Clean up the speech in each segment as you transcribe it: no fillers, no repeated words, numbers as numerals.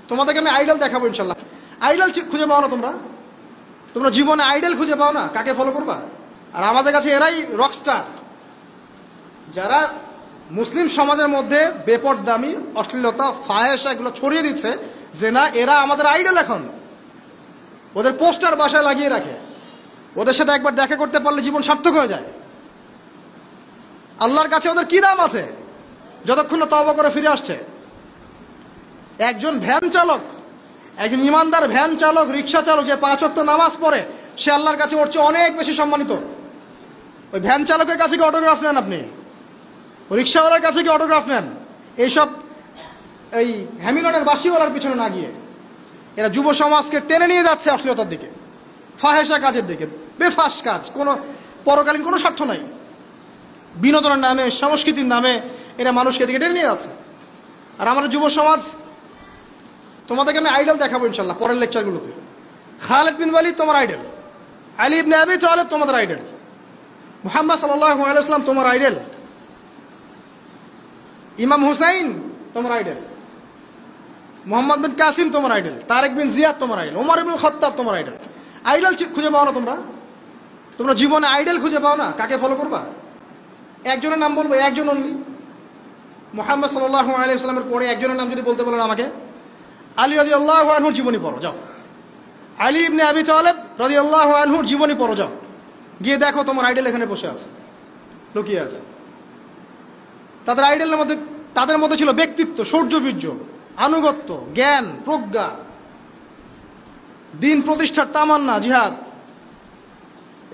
তোমাদেরকে আমি আইডল দেখাবো ইনশাল্লাহ। আইডল খুঁজে পাও না তোমরা? তোমরা জীবনে আইডল খুঁজে পাও না? কাকে ফলো করবা? আর আমাদের কাছে এরাই রকস্টার, যারা মুসলিম সমাজের মধ্যে বেপরদামি, অশ্লীলতা, ফাহেসা এগুলো ছড়িয়ে দিচ্ছে, যে না এরা আমাদের আইডল। এখন ওদের পোস্টার বাসায় লাগিয়ে রাখে, ওদের সাথে একবার দেখা করতে পারলে জীবন সার্থক হয়ে যায়। আল্লাহর কাছে ওদের কি দাম আছে যতক্ষণ না তওবা করে ফিরে আসছে? একজন ভ্যান চালক, একজন ইমানদার ভ্যান চালক, রিক্সা চালক যে 5 ওয়াক্ত নামাজ পড়ে, সে আল্লাহর কাছে ওর চেয়ে অনেক বেশি সম্মানিত। ওই ভ্যান চালকের কাছে কি অটোগ্রাফ নেন আপনি? রিক্সাওয়ালার কাছে কি অটোগ্রাফ নেন? এইসব এই হ্যামিলনের বাসিওয়ালার পিছনে না গিয়ে এরা যুব সমাজকে টেনে নিয়ে যাচ্ছে অশ্লীলতার দিকে, ফাহেসা কাজের দিকে, বেফাস কাজ, কোনো পরকালীন কোনো স্বার্থ নাই। বিনোদনের নামে, সংস্কৃতির নামে এরা মানুষকে দিকে টেনে নিয়ে যাচ্ছে। আর আমাদের যুব সমাজ, তোমাদেরকে আমি আইডল দেখাবো ইনশাল্লাহ পরের লেকচারগুলোতে। খালিদ বিন ওয়ালিদ তোমার আইডল, আলী ইবনে আবি তালেব তোমাদের আইডল, মুহাম্মদ সাল্লাল্লাহু আলাইহি ওয়াসাল্লাম তোমার আইডল, ইমাম হুসাইন তোমার আইডল, মোহাম্মদ বিন কাসিম তোমার আইডল, তারেক বিন জিয়াদ তোমার আইডল, ওমর ইবনুল খাত্তাব তোমার আইডল। আইডল খুঁজে পাও না তোমরা? তোমরা জীবনে আইডল খুঁজে পাও না? কাকে ফলো করবা? একজনের নাম বলবো, একজন অনলি, মুহাম্মদ সাল্লাল্লাহু আলাইহি ওয়াসাল্লামের পরে একজনের নাম যদি বলতে বলেন আমাকে, আলী রাদিয়াল্লাহু আনহুর জীবনী পড়ো যাও, আলী ইবনে আবি তালেব রাদিয়াল্লাহু আনহুর জীবনী পড়ো যাও, গিয়ে দেখো তোমার আইডল এখানে বসে আছে, লুকিয়ে আছে। তাদের আইডলের মধ্যে, তাদের মধ্যে ছিল ব্যক্তিত্ব, শৌর্যবীর্য, আনুগত্য, জ্ঞান, প্রজ্ঞা, দিন প্রতিষ্ঠার তামান্না, জিহাদ,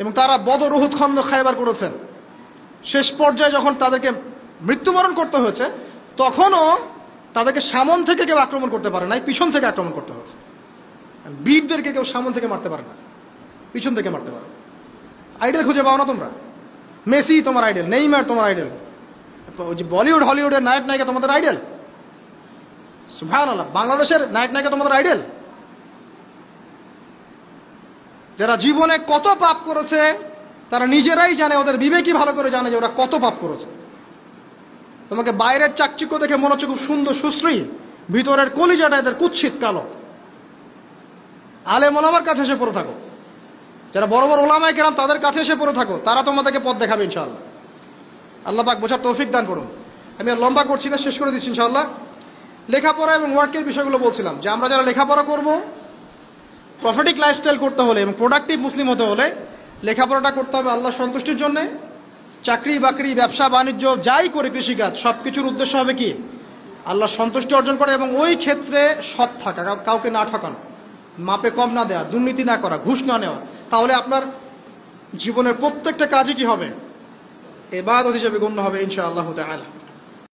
এবং তারা বদর, উহুদ, খন্দক, খায়বার করেছেন। শেষ পর্যায়ে যখন তাদেরকে মৃত্যুবরণ করতে হয়েছে, তখনও তাদেরকে সামন থেকে কেউ আক্রমণ করতে পারে নাই, পিছন থেকে আক্রমণ করতে হয়েছে। বীরদেরকে কেউ সামন থেকে মারতে পারে না, পিছন থেকে মারতে পারে। আইডল খুঁজে পাও না তোমরা? মেসি তোমার আইডল, নেইমার তোমার আইডল, ওই যে বলিউড হলিউডের নায়ক নায়িকা তোমাদের আইডল, সুবহানাল্লাহ, বাংলাদেশের নায়ক নায়িকা তোমাদের আইডল, যারা জীবনে কত পাপ করেছে তারা নিজেরাই জানে, ওদের বিবেকই ভালো করে জানে যে ওরা কত পাপ করেছে। তোমাকে বাইরের চাকচিক্য দেখে মনে হচ্ছে খুব সুন্দর সুশ্রী, ভিতরের কলিজাটা এদের কুৎসিত কালো। আলেম ওলামার কাছে এসে পড়ে থাকো, যারা বড় বড় ওলামায়ে কেরাম তাদের কাছে এসে পড়ে থাকো, তারা তোমাদেরকে পথ দেখাবে ইনশাআল্লাহ। আল্লাহ পাক বোঝার তৌফিক দান করুন। আমি আর লম্বা করছি না, শেষ করে দিচ্ছি ইনশাআল্লাহ। লেখাপড়া এবং ওয়ার্কের বিষয়গুলো বলছিলাম যে আমরা যারা লেখাপড়া করব, প্রফিটিক লাইফস্টাইল করতে হলে এবং প্রোডাক্টিভ মুসলিম হতে হলে লেখাপড়াটা করতে হবে আল্লাহ সন্তুষ্টির জন্য। চাকরি বাকরি, ব্যবসা বাণিজ্য যাই করে, কৃষিকাজ, সব কিছুর উদ্দেশ্য হবে কি? আল্লাহ সন্তুষ্টি অর্জন করে, এবং ওই ক্ষেত্রে সৎ থাকা, কাউকে না ঠকানো, মাপে কম না দেওয়া, দুর্নীতি না করা, ঘুষ না নেওয়া। তাহলে আপনার জীবনের প্রত্যেকটা কাজই কি হবে? ইবাদত হিসেবে গণ্য হবে ইনশাআল্লাহ তাআলা।